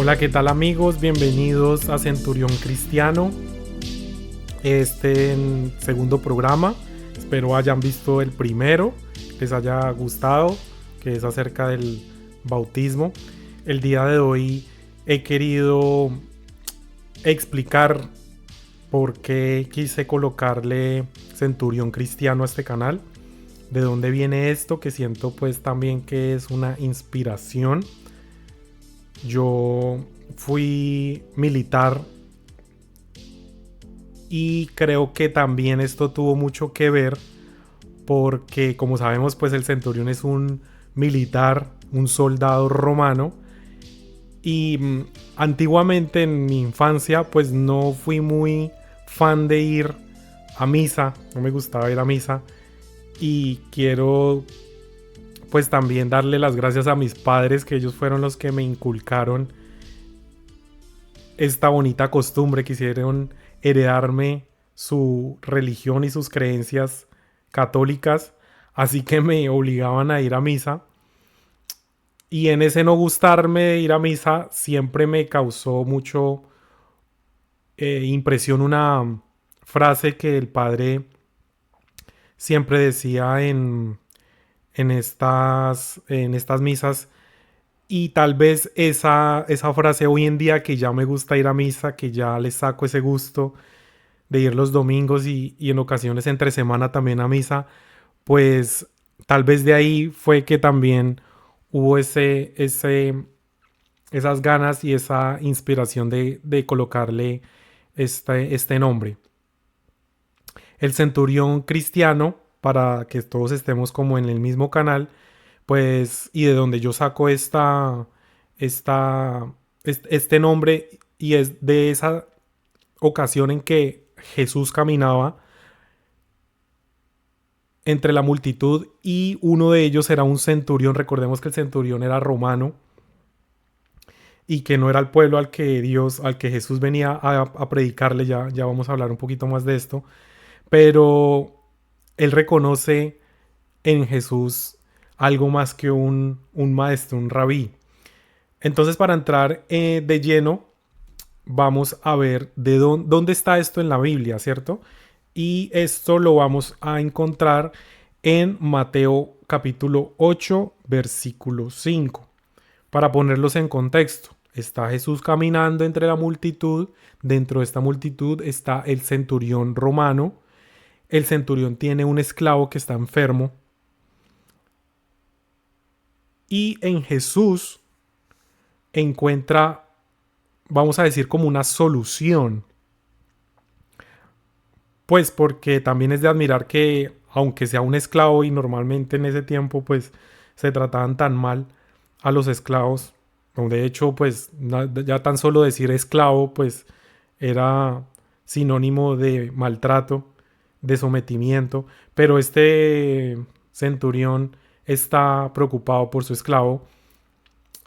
Hola, ¿qué tal amigos? Bienvenidos a Centurión Cristiano, segundo programa. Espero hayan visto el primero, les haya gustado, que es acerca del bautismo. El día de hoy he querido explicar por qué quise colocarle Centurión Cristiano a este canal, de dónde viene esto, que siento pues también que es una inspiración. Yo fui militar y creo que también esto tuvo mucho que ver porque, como sabemos, pues el centurión es un militar, un soldado romano. Y antiguamente en mi infancia pues no fui muy fan de ir a misa, no me gustaba ir a misa. Y quiero pues también darle las gracias a mis padres, que ellos fueron los que me inculcaron esta bonita costumbre, quisieron heredarme su religión y sus creencias católicas, así que me obligaban a ir a misa. Y en ese no gustarme de ir a misa siempre me causó mucho impresión una frase que el padre siempre decía en estas misas. Y tal vez esa frase hoy en día, que ya me gusta ir a misa, que ya le saco ese gusto de ir los domingos y en ocasiones entre semana también a misa, pues tal vez de ahí fue que también hubo esas ganas y esa inspiración de colocarle este nombre. El centurión cristiano, para que todos estemos como en el mismo canal, pues, y de donde yo saco este nombre, y es de esa ocasión en que Jesús caminaba entre la multitud y uno de ellos era un centurión. Recordemos que el centurión era romano y que no era el pueblo al que Jesús venía a predicarle. Ya vamos a hablar un poquito más de esto, pero él reconoce en Jesús algo más que un maestro, un rabí. Entonces, para entrar de lleno, vamos a ver de dónde está esto en la Biblia, ¿cierto? Y esto lo vamos a encontrar en Mateo capítulo 8, versículo 5. Para ponerlos en contexto, está Jesús caminando entre la multitud. Dentro de esta multitud está el centurión romano. El centurión tiene un esclavo que está enfermo. Y en Jesús encuentra, vamos a decir, como una solución. Pues porque también es de admirar que, aunque sea un esclavo, y normalmente en ese tiempo pues se trataban tan mal a los esclavos, de hecho pues ya tan solo decir esclavo pues era sinónimo de maltrato, de sometimiento. Pero este centurión está preocupado por su esclavo,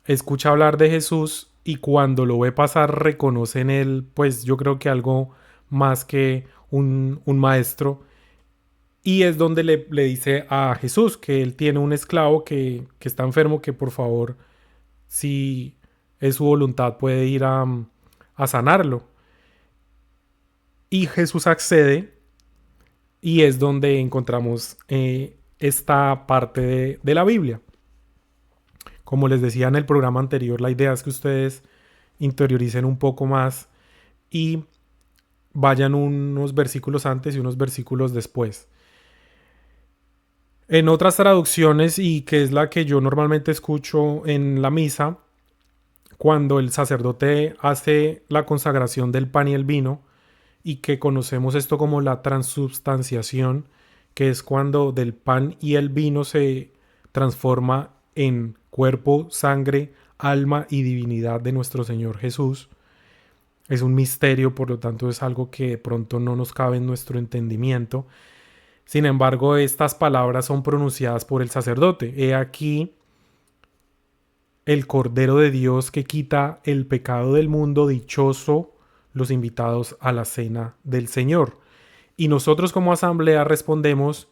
escucha hablar de Jesús y cuando lo ve pasar reconoce en él, pues yo creo que algo más que un maestro. Y es donde le dice a Jesús que él tiene un esclavo que está enfermo, que por favor, si es su voluntad, puede ir a sanarlo. Y Jesús accede, y es donde encontramos esta parte de la Biblia. Como les decía en el programa anterior, la idea es que ustedes interioricen un poco más y vayan unos versículos antes y unos versículos después. En otras traducciones, y que es la que yo normalmente escucho en la misa, cuando el sacerdote hace la consagración del pan y el vino, y que conocemos esto como la transubstanciación, que es cuando del pan y el vino se transforma en cuerpo, sangre, alma y divinidad de nuestro Señor Jesús. Es un misterio, por lo tanto es algo que de pronto no nos cabe en nuestro entendimiento. Sin embargo, estas palabras son pronunciadas por el sacerdote. He aquí el Cordero de Dios que quita el pecado del mundo, dichoso los invitados a la cena del Señor. Y nosotros como asamblea respondemos: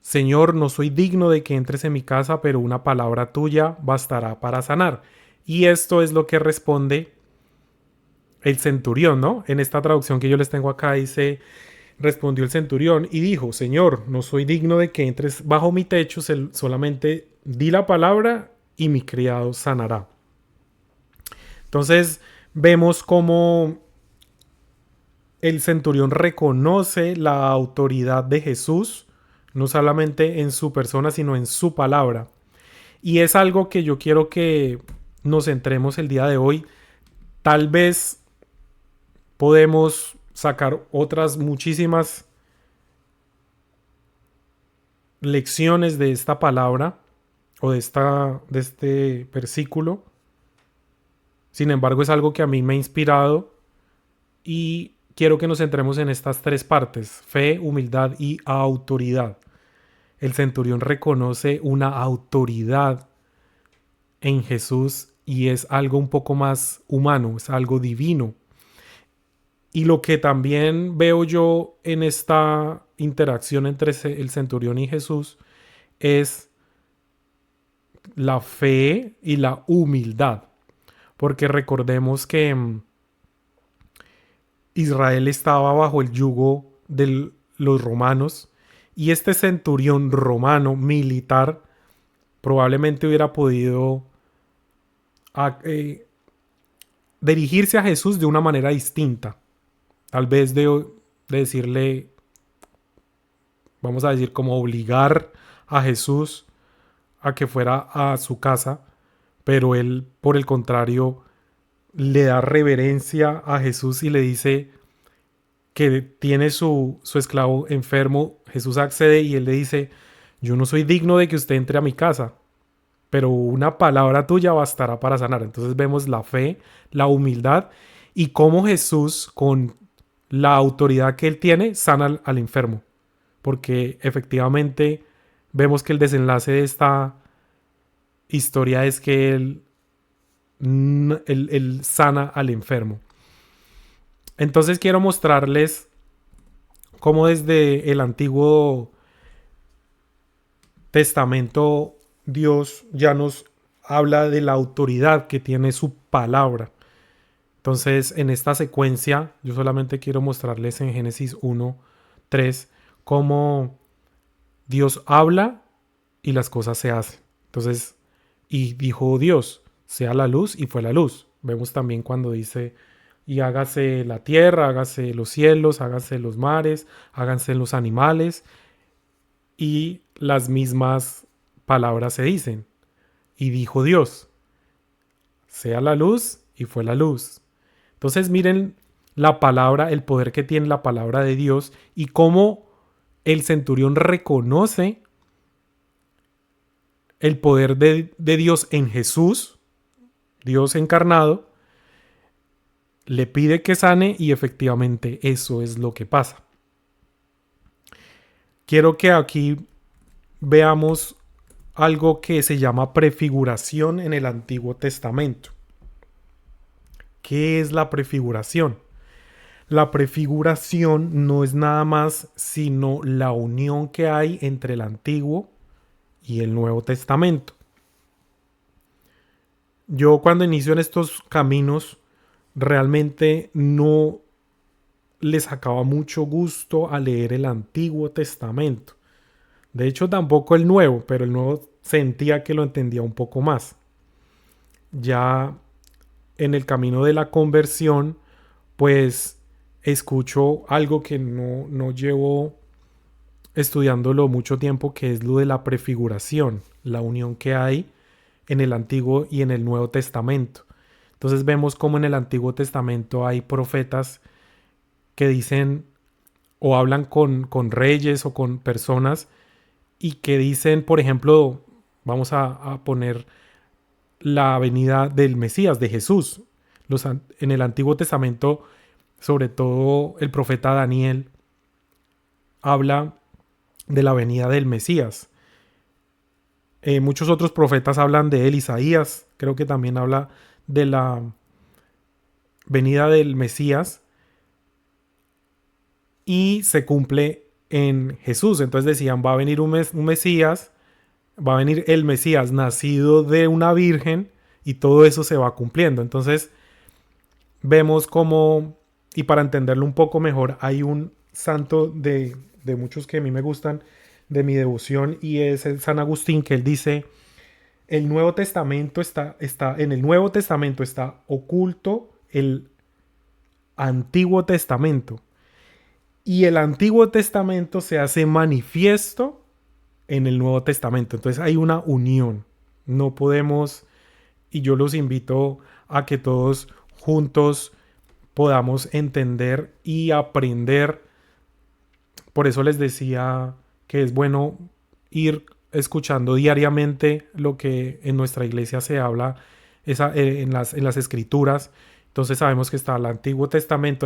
Señor, no soy digno de que entres en mi casa, pero una palabra tuya bastará para sanar. Y esto es lo que responde el centurión, ¿no? En esta traducción que yo les tengo acá dice, respondió el centurión y dijo, Señor, no soy digno de que entres bajo mi techo, solamente di la palabra y mi criado sanará. Entonces vemos cómo el centurión reconoce la autoridad de Jesús, no solamente en su persona, sino en su palabra. Y es algo que yo quiero que nos centremos el día de hoy. Tal vez podemos sacar otras muchísimas lecciones de esta palabra o de este versículo. Sin embargo, es algo que a mí me ha inspirado y quiero que nos centremos en estas tres partes: fe, humildad y autoridad. El centurión reconoce una autoridad en Jesús y es algo un poco más humano, es algo divino. Y lo que también veo yo en esta interacción entre el centurión y Jesús es la fe y la humildad. Porque recordemos que Israel estaba bajo el yugo de los romanos y este centurión romano militar probablemente hubiera podido dirigirse a Jesús de una manera distinta. Tal vez de decirle, vamos a decir, como obligar a Jesús a que fuera a su casa, pero él, por el contrario, le da reverencia a Jesús y le dice que tiene su esclavo enfermo. Jesús accede y él le dice, yo no soy digno de que usted entre a mi casa, pero una palabra tuya bastará para sanar. Entonces vemos la fe, la humildad y cómo Jesús, con la autoridad que él tiene, sana al enfermo. Porque efectivamente vemos que el desenlace de esta historia es que él sana al enfermo. Entonces quiero mostrarles cómo desde el Antiguo Testamento Dios ya nos habla de la autoridad que tiene su palabra. Entonces, en esta secuencia, yo solamente quiero mostrarles en Génesis 1:3 cómo Dios habla y las cosas se hacen. Entonces, y dijo Dios, sea la luz, y fue la luz. Vemos también cuando dice, y hágase la tierra, hágase los cielos, hágase los mares, háganse los animales, y las mismas palabras se dicen. Y dijo Dios, sea la luz, y fue la luz. Entonces miren la palabra, el poder que tiene la palabra de Dios y cómo el centurión reconoce el poder de Dios en Jesús, Dios encarnado, le pide que sane y efectivamente eso es lo que pasa. Quiero que aquí veamos algo que se llama prefiguración en el Antiguo Testamento. ¿Qué es la prefiguración? La prefiguración no es nada más sino la unión que hay entre el Antiguo y el Nuevo Testamento. Yo cuando inicio en estos caminos realmente no le sacaba mucho gusto a leer el Antiguo Testamento. De hecho tampoco el Nuevo, pero el Nuevo sentía que lo entendía un poco más. Ya en el camino de la conversión, pues escucho algo que no llevo estudiándolo mucho tiempo, que es lo de la prefiguración, la unión que hay en el Antiguo y en el Nuevo Testamento. Entonces vemos cómo en el Antiguo Testamento hay profetas que dicen o hablan con reyes o con personas y que dicen, por ejemplo, vamos a poner la venida del Mesías, de Jesús. En el Antiguo Testamento, sobre todo el profeta Daniel, habla de la venida del Mesías. Muchos otros profetas hablan de él. Isaías creo que también habla de la venida del Mesías y se cumple en Jesús. Entonces decían, va a venir un Mesías, va a venir el Mesías nacido de una virgen y todo eso se va cumpliendo. Entonces vemos cómo, y para entenderlo un poco mejor, hay un santo de muchos que a mí me gustan, de mi devoción, y es el San Agustín, que él dice, el Nuevo Testamento en el Nuevo Testamento está oculto el Antiguo Testamento, y el Antiguo Testamento se hace manifiesto en el Nuevo Testamento. Entonces hay una unión. No podemos, y yo los invito a que todos juntos podamos entender y aprender. Por eso les decía que es bueno ir escuchando diariamente lo que en nuestra iglesia se habla en las escrituras. Entonces sabemos que está el Antiguo Testamento,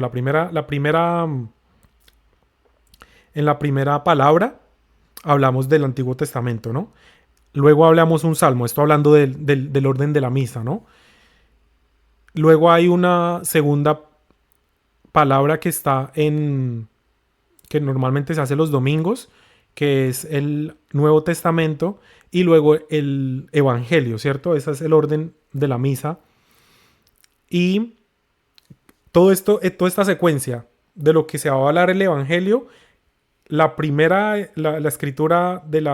en la primera palabra hablamos del Antiguo Testamento, ¿no? Luego hablamos un salmo, esto hablando del orden de la misa, ¿no? Luego hay una segunda palabra que normalmente se hace los domingos, que es el Nuevo Testamento, y luego el Evangelio, ¿cierto? Ese es el orden de la misa. Y todo esto, toda esta secuencia de lo que se va a hablar el Evangelio, la escritura del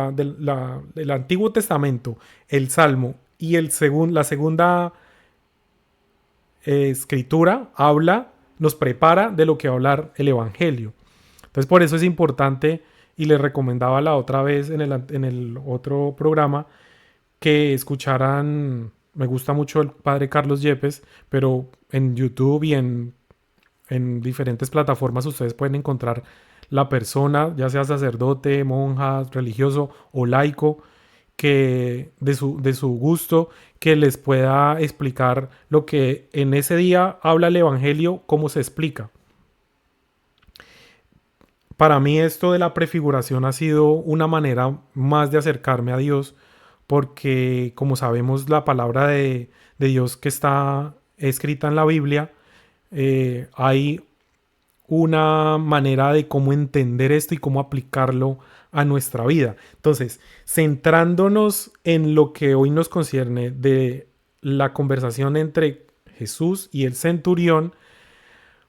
Antiguo Testamento, el Salmo y la segunda escritura nos prepara de lo que va a hablar el Evangelio. Entonces por eso es importante, y les recomendaba la otra vez en el otro programa, que escucharan, me gusta mucho el padre Carlos Yepes, pero en YouTube y en diferentes plataformas ustedes pueden encontrar la persona, ya sea sacerdote, monja, religioso o laico, que de su gusto, que les pueda explicar lo que en ese día habla el Evangelio, cómo se explica. Para mí esto de la prefiguración ha sido una manera más de acercarme a Dios, porque como sabemos la palabra de Dios que está escrita en la Biblia, hay una manera de cómo entender esto y cómo aplicarlo a nuestra vida. Entonces, centrándonos en lo que hoy nos concierne de la conversación entre Jesús y el centurión,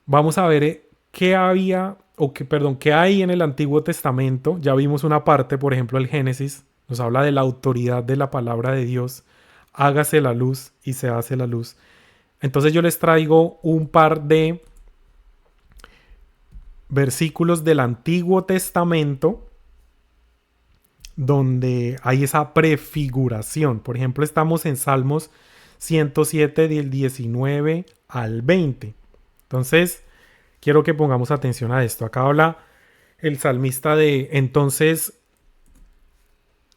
vamos a ver qué hay en el Antiguo Testamento. Ya vimos una parte, por ejemplo, el Génesis, nos habla de la autoridad de la palabra de Dios. Hágase la luz y se hace la luz. Entonces yo les traigo un par de versículos del Antiguo Testamento donde hay esa prefiguración. Por ejemplo, estamos en Salmos 107 del 19 al 20. Entonces, quiero que pongamos atención a esto. Acá habla el salmista entonces,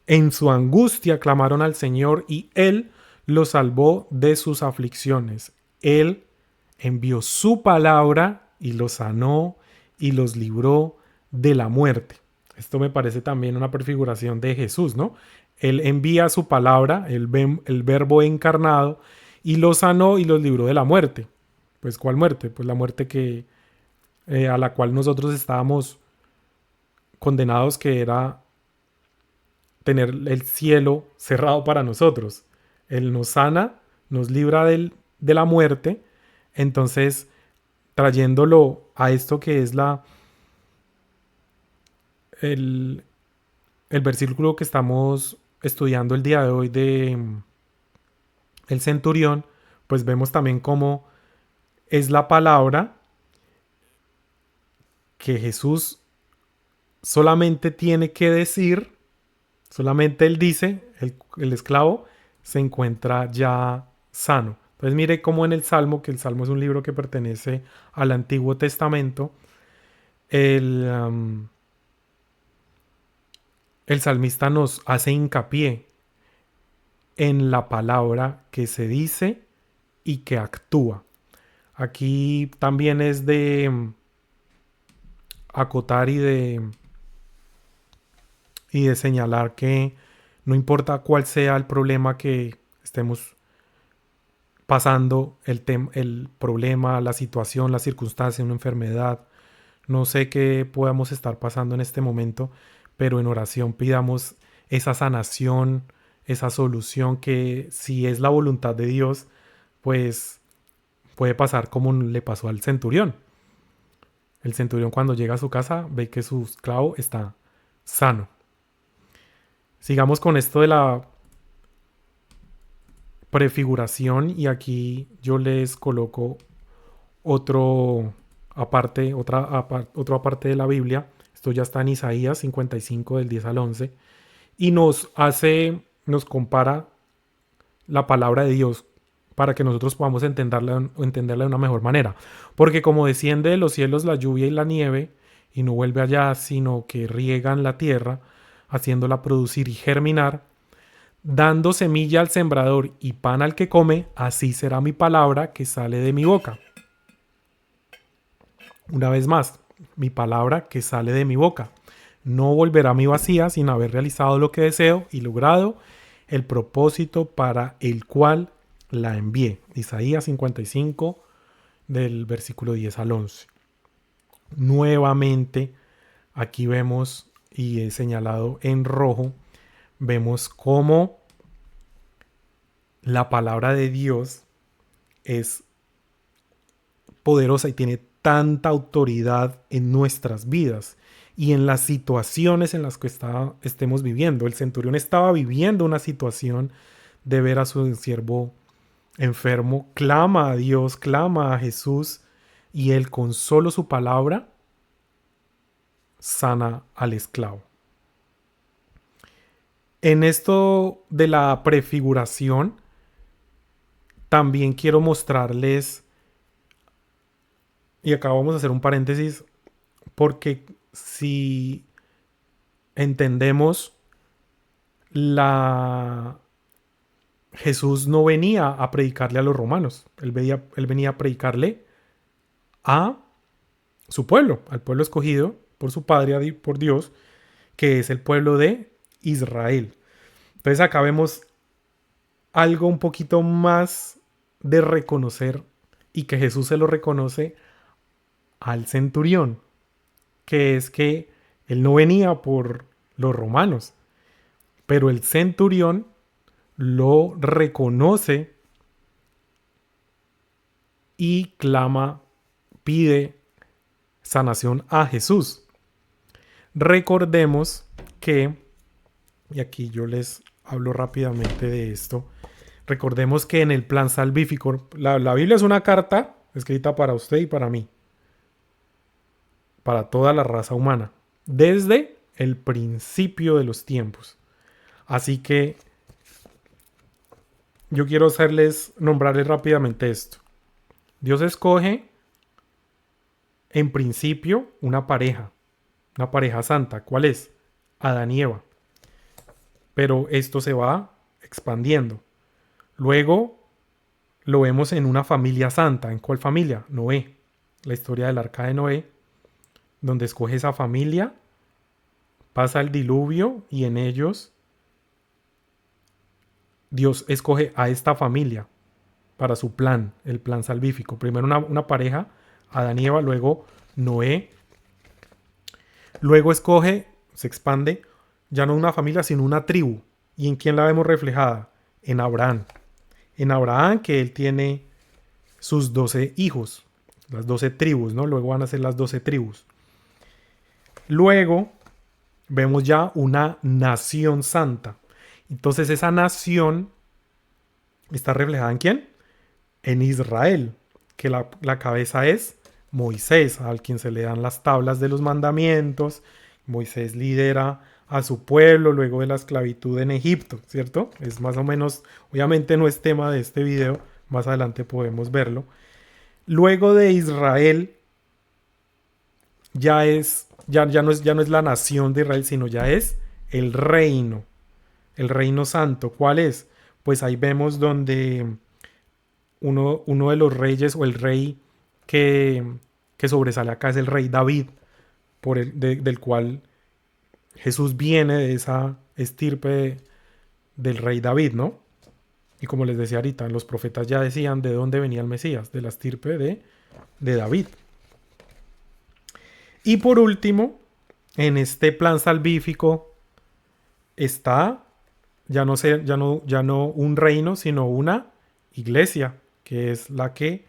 en su angustia clamaron al Señor y Él los salvó de sus aflicciones. Él envió su palabra y los sanó y los libró de la muerte. Esto me parece también una prefiguración de Jesús, ¿no? Él envía su palabra, el verbo encarnado, y los sanó y los libró de la muerte. Pues ¿cuál muerte? Pues la muerte a la cual nosotros estábamos condenados, que era tener el cielo cerrado para nosotros. Él nos sana, nos libra de la muerte. Entonces, trayéndolo a esto que es el versículo que estamos estudiando el día de hoy de el centurión, pues vemos también cómo es la palabra que Jesús solamente tiene que decir, solamente él dice, el esclavo se encuentra ya sano. Entonces mire cómo en el Salmo, que el Salmo es un libro que pertenece al Antiguo Testamento, el salmista nos hace hincapié en la palabra que se dice y que actúa. Aquí también es de acotar y de señalar que no importa cuál sea el problema que estemos pasando, el problema, la situación, la circunstancia, una enfermedad, no sé qué podamos estar pasando en este momento, pero en oración pidamos esa sanación, esa solución que si es la voluntad de Dios, pues puede pasar como le pasó al centurión. El centurión cuando llega a su casa ve que su esclavo está sano. Sigamos con esto de la prefiguración y aquí yo les coloco otro aparte de la Biblia. Esto ya está en Isaías 55 del 10 al 11 y nos compara la palabra de Dios para que nosotros podamos entenderla de una mejor manera. Porque como desciende de los cielos la lluvia y la nieve y no vuelve allá, sino que riegan la tierra, haciéndola producir y germinar, dando semilla al sembrador y pan al que come, así será mi palabra que sale de mi boca. Una vez más, mi palabra que sale de mi boca no volverá a mí vacía sin haber realizado lo que deseo y logrado el propósito para el cual la envié. Isaías 55 del versículo 10 al 11. Nuevamente, aquí vemos y he señalado en rojo, vemos cómo la palabra de Dios es poderosa y tiene tanta autoridad en nuestras vidas y en las situaciones en las que estemos viviendo. El centurión estaba viviendo una situación de ver a su siervo enfermo, clama a Dios, clama a Jesús y él con solo su palabra sana al esclavo. En esto de la prefiguración, también quiero mostrarles, y acá vamos a hacer un paréntesis, porque si entendemos Jesús no venía a predicarle a los romanos, él venía a predicarle a su pueblo, al pueblo escogido por su padre, por Dios, que es el pueblo de Israel. Entonces acá vemos algo un poquito más de reconocer y que Jesús se lo reconoce al centurión, que es que él no venía por los romanos, pero el centurión lo reconoce y clama, pide sanación a Jesús. Recordemos que, y aquí yo les hablo rápidamente de esto, recordemos que en el plan salvífico, la Biblia es una carta escrita para usted y para mí, para toda la raza humana, desde el principio de los tiempos. Así que yo quiero nombrarles rápidamente esto. Dios escoge en principio una pareja santa. ¿Cuál es? Adán y Eva. Pero esto se va expandiendo. Luego lo vemos en una familia santa. ¿En cuál familia? Noé. La historia del arca de Noé, donde escoge esa familia, pasa el diluvio y en ellos Dios escoge a esta familia para su plan, el plan salvífico. Primero una pareja, Adán y Eva, luego Noé. Luego escoge, se expande, ya no una familia, sino una tribu. ¿Y en quién la vemos reflejada? En Abraham. En Abraham, que él tiene sus 12 hijos, las 12 tribus, ¿no? Luego van a ser las 12 tribus. Luego vemos ya una nación santa. Entonces esa nación está reflejada ¿en quién? En Israel, que la cabeza es Moisés, al quien se le dan las tablas de los mandamientos. Moisés lidera a su pueblo luego de la esclavitud en Egipto, ¿cierto? Es más o menos, obviamente no es tema de este video, más adelante podemos verlo. Luego de Israel ya no es la nación de Israel, sino ya es el reino santo. ¿Cuál es? Pues ahí vemos donde uno de los reyes o el rey que sobresale acá es el rey David, del cual Jesús viene de esa estirpe del rey David, ¿no? Y como les decía ahorita, los profetas ya decían de dónde venía el Mesías, de la estirpe de David. Y por último, en este plan salvífico está ya no un reino, sino una iglesia, que es la que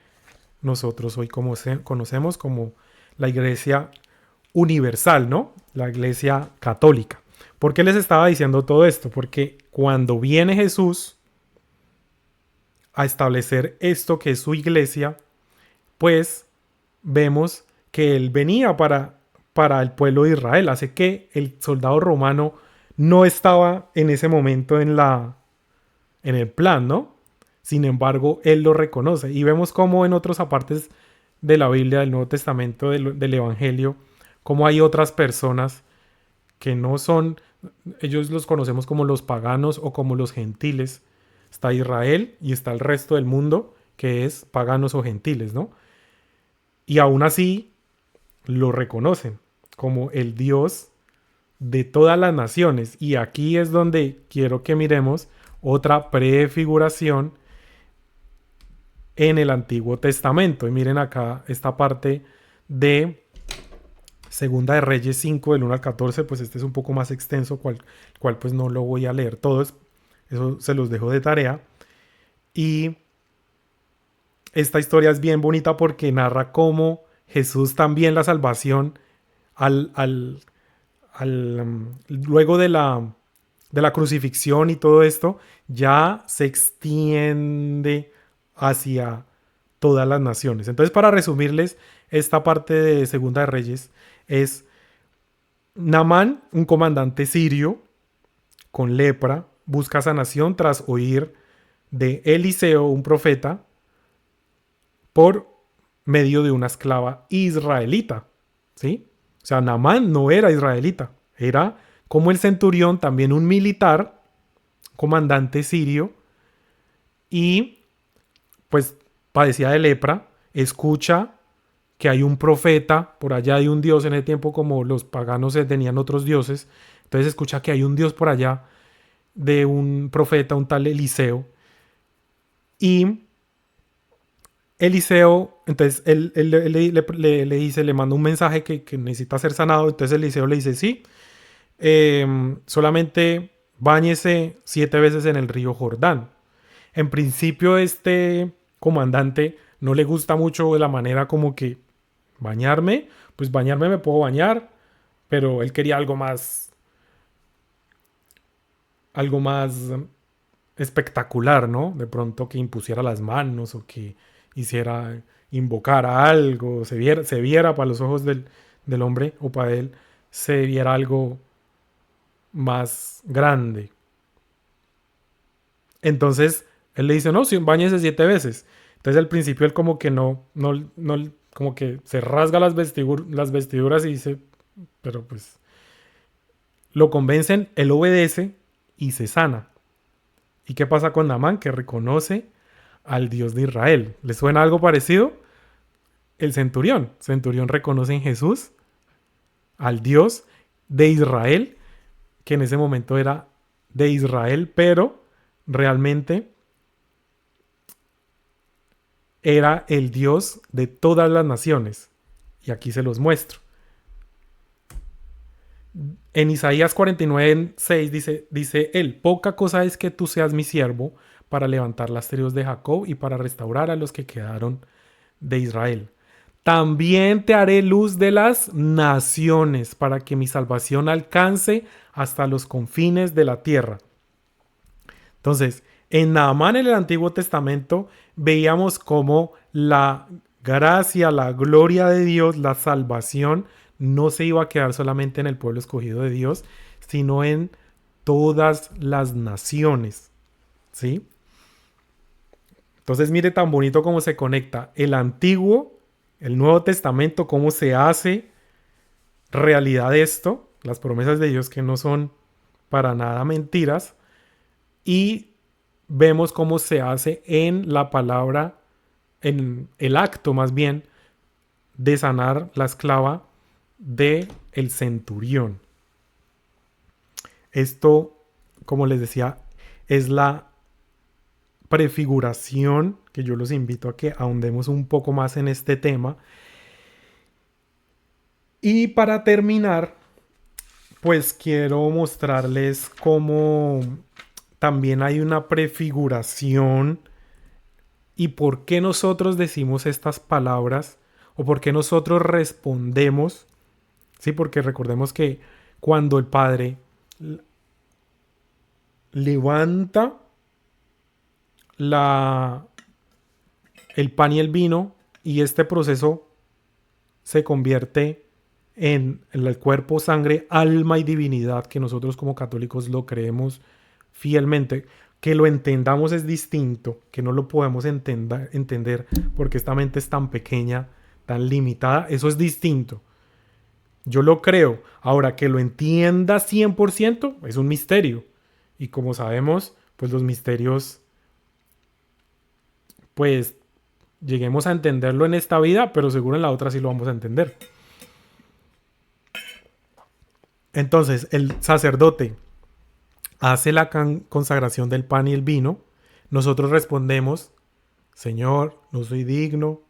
nosotros hoy conocemos como la iglesia universal, ¿no? La iglesia católica. ¿Por qué les estaba diciendo todo esto? Porque cuando viene Jesús a establecer esto que es su iglesia, pues vemos que él venía para el pueblo de Israel. Hace que el soldado romano no estaba en ese momento en el plan, ¿no? Sin embargo, él lo reconoce. Y vemos cómo en otras partes de la Biblia, del Nuevo Testamento, del Evangelio, cómo hay otras personas que no son, ellos los conocemos como los paganos o como los gentiles. Está Israel y está el resto del mundo, que es paganos o gentiles, ¿no? Y aún así lo reconocen como el Dios de todas las naciones. Y aquí es donde quiero que miremos otra prefiguración en el Antiguo Testamento. Y miren acá esta parte de Segunda de Reyes 5 del 1 al 14, pues este es un poco más extenso, cual pues no lo voy a leer todo, eso se los dejo de tarea. Y esta historia es bien bonita porque narra cómo Jesús también la salvación al, al, luego de la crucifixión y todo esto, ya se extiende hacia todas las naciones. Entonces, para resumirles, esta parte de Segunda de Reyes es Naamán, un comandante sirio con lepra, busca sanación tras oír de Eliseo, un profeta, por medio de una esclava israelita, ¿sí? O sea, Naamán no era israelita, era como el centurión, también un militar, comandante sirio, y pues padecía de lepra, escucha que hay un profeta, por allá hay un dios en el tiempo como los paganos tenían otros dioses, entonces escucha que hay un dios por allá de un profeta, un tal Eliseo, y Eliseo, entonces él le dice, le manda un mensaje que necesita ser sanado, entonces Eliseo le dice, sí, solamente báñese 7 veces en el río Jordán. En principio este comandante no le gusta mucho la manera como que bañarme, pues bañarme me puedo bañar, pero él quería algo más espectacular, ¿no? De pronto que impusiera las manos o que hiciera, invocara algo, se viera para los ojos del hombre o para él, se viera algo más grande. Entonces él le dice, no, sí, báñese 7 veces. Entonces al principio él como que no, como que se rasga las vestiduras y dice, pero pues lo convencen, él obedece y se sana. ¿Y qué pasa con Naamán? Que reconoce al Dios de Israel. ¿Le suena algo parecido? El centurión. Centurión reconoce en Jesús al Dios de Israel, que en ese momento era de Israel, pero realmente era el Dios de todas las naciones. Y aquí se los muestro. En Isaías 49:6 dice él, poca cosa es que tú seas mi siervo para levantar las tribus de Jacob y para restaurar a los que quedaron de Israel. También te haré luz de las naciones para que mi salvación alcance hasta los confines de la tierra. Entonces, en Naamán en el Antiguo Testamento veíamos cómo la gracia, la gloria de Dios, la salvación no se iba a quedar solamente en el pueblo escogido de Dios, sino en todas las naciones. ¿Sí? Entonces, mire tan bonito cómo se conecta el Antiguo, el Nuevo Testamento, cómo se hace realidad esto, las promesas de Dios que no son para nada mentiras, y vemos cómo se hace en la palabra, en el acto más bien, de sanar la esclava de el centurión. Esto, como les decía, es la prefiguración que yo los invito a que ahondemos un poco más en este tema. Y para terminar, pues quiero mostrarles cómo también hay una prefiguración. ¿Y por qué nosotros decimos estas palabras? ¿O por qué nosotros respondemos? Sí, porque recordemos que cuando el Padre levanta la, el pan y el vino y este proceso se convierte en el cuerpo, sangre, alma y divinidad, que nosotros como católicos lo creemos fielmente. Que lo entendamos es distinto, que no lo podemos entender porque esta mente es tan pequeña, tan limitada, eso es distinto. Yo lo creo. Ahora, que lo entienda 100% es un misterio. Y como sabemos, pues los misterios, pues lleguemos a entenderlo en esta vida, pero seguro en la otra sí lo vamos a entender. Entonces, el sacerdote hace la consagración del pan y el vino. Nosotros respondemos, Señor, no soy digno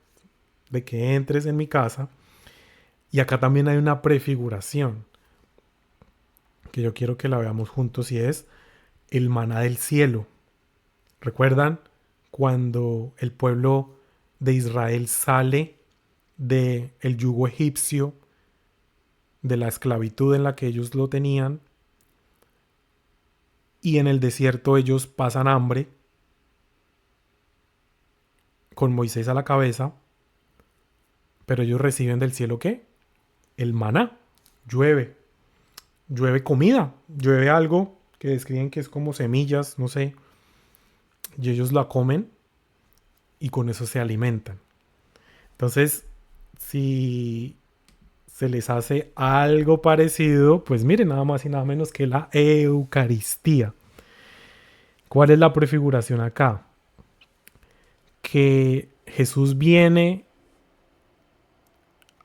de que entres en mi casa. Y acá también hay una prefiguración que yo quiero que la veamos juntos y es el maná del cielo. ¿Recuerdan cuando el pueblo de Israel sale del yugo egipcio, de la esclavitud en la que ellos lo tenían, y en el desierto ellos pasan hambre con Moisés a la cabeza, pero ellos reciben del cielo ¿qué? El maná. Llueve, llueve comida, llueve algo que describen que es como semillas, no sé, y ellos la comen y con eso se alimentan. Entonces, si se les hace algo parecido, pues miren, nada más y nada menos que la Eucaristía. ¿Cuál es la prefiguración acá? Que Jesús viene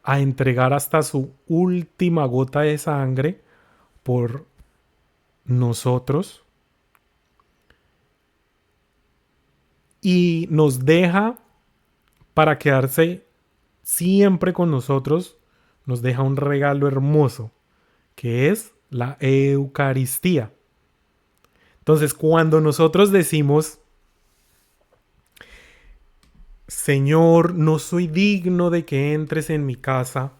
a entregar hasta su última gota de sangre por nosotros y nos deja para quedarse siempre con nosotros, nos deja un regalo hermoso que es la Eucaristía. Entonces, cuando nosotros decimos, Señor, no soy digno de que entres en mi casa,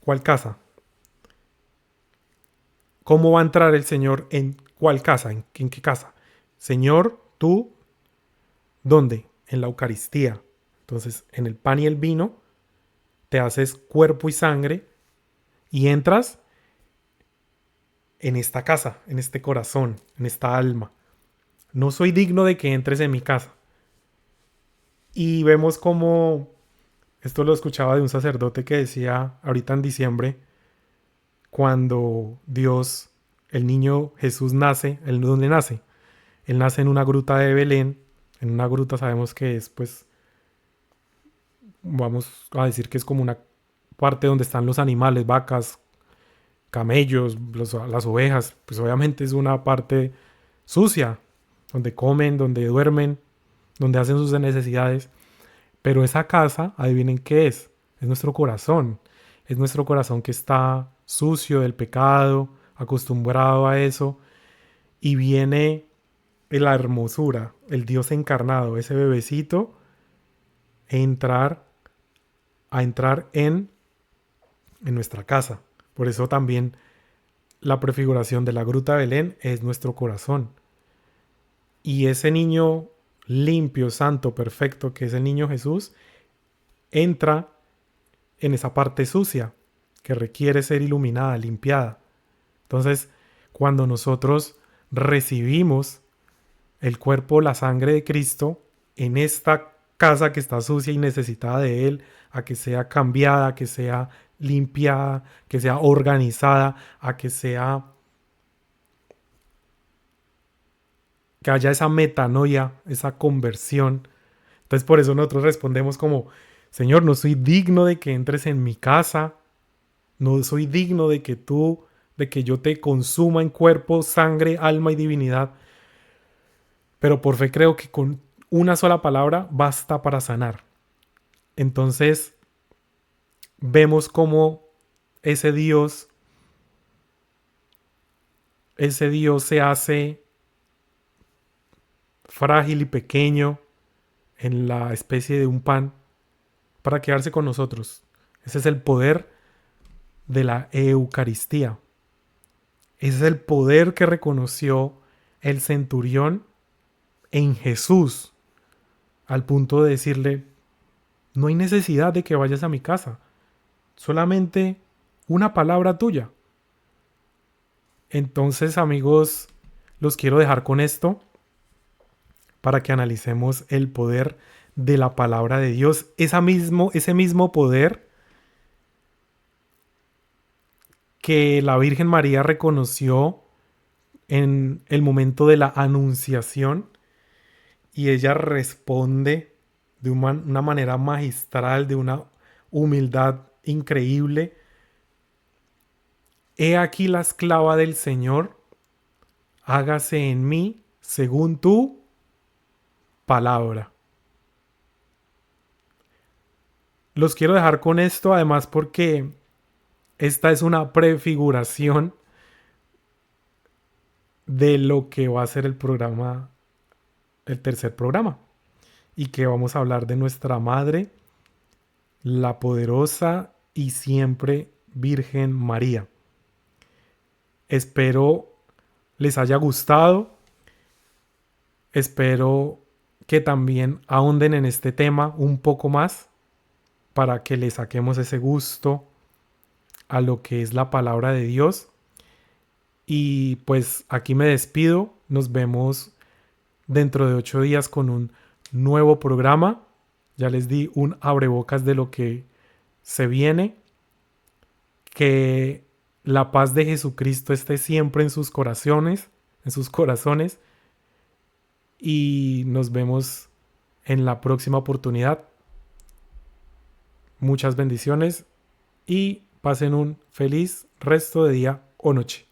¿cuál casa? ¿Cómo va a entrar el Señor en cuál casa? ¿En qué casa? Señor, tú, ¿dónde? En la Eucaristía. Entonces, en el pan y el vino, te haces cuerpo y sangre y entras en esta casa, en este corazón, en esta alma. No soy digno de que entres en mi casa. Y vemos como, esto lo escuchaba de un sacerdote que decía ahorita en diciembre, cuando Dios, el niño Jesús nace, ¿él dónde nace? Él nace en una gruta de Belén. En una gruta sabemos que es, pues, vamos a decir que es como una parte donde están los animales, vacas, camellos, las ovejas. Pues obviamente es una parte sucia, donde comen, donde duermen, donde hacen sus necesidades. Pero esa casa, adivinen qué es. Es nuestro corazón. Es nuestro corazón que está sucio del pecado, acostumbrado a eso. Y viene la hermosura, el Dios encarnado, ese bebecito, entrar, a entrar en nuestra casa. Por eso también la prefiguración de la gruta de Belén es nuestro corazón. Y ese niño limpio, santo, perfecto, que es el niño Jesús, entra en esa parte sucia que requiere ser iluminada, limpiada. Entonces, cuando nosotros recibimos el cuerpo, la sangre de Cristo en esta casa que está sucia y necesitada de Él, a que sea cambiada, a que sea limpiada, que sea organizada, a que sea, que haya esa metanoia, esa conversión. Entonces por eso nosotros respondemos como, Señor, no soy digno de que entres en mi casa, no soy digno de que tú, de que yo te consuma en cuerpo, sangre, alma y divinidad, pero por fe creo que con una sola palabra basta para sanar. Entonces vemos cómo ese Dios se hace frágil y pequeño en la especie de un pan para quedarse con nosotros. Ese es el poder de la Eucaristía. Ese es el poder que reconoció el centurión en Jesús, al punto de decirle, no hay necesidad de que vayas a mi casa, solamente una palabra tuya. Entonces, amigos, los quiero dejar con esto para que analicemos el poder de la palabra de Dios. Ese mismo poder que la Virgen María reconoció en el momento de la anunciación y ella responde de una manera magistral, de una humildad increíble. He aquí la esclava del Señor, hágase en mí según tu palabra. Los quiero dejar con esto además porque esta es una prefiguración de lo que va a ser el programa, el tercer programa, y que vamos a hablar de nuestra Madre, la poderosa y siempre Virgen María. Espero les haya gustado, espero que también ahonden en este tema un poco más para que le saquemos ese gusto a lo que es la palabra de Dios. Y pues aquí me despido, nos vemos dentro de 8 días con un nuevo programa. Ya les di un abrebocas de lo que se viene. Que la paz de Jesucristo esté siempre en sus corazones, y nos vemos en la próxima oportunidad. Muchas bendiciones y pasen un feliz resto de día o noche.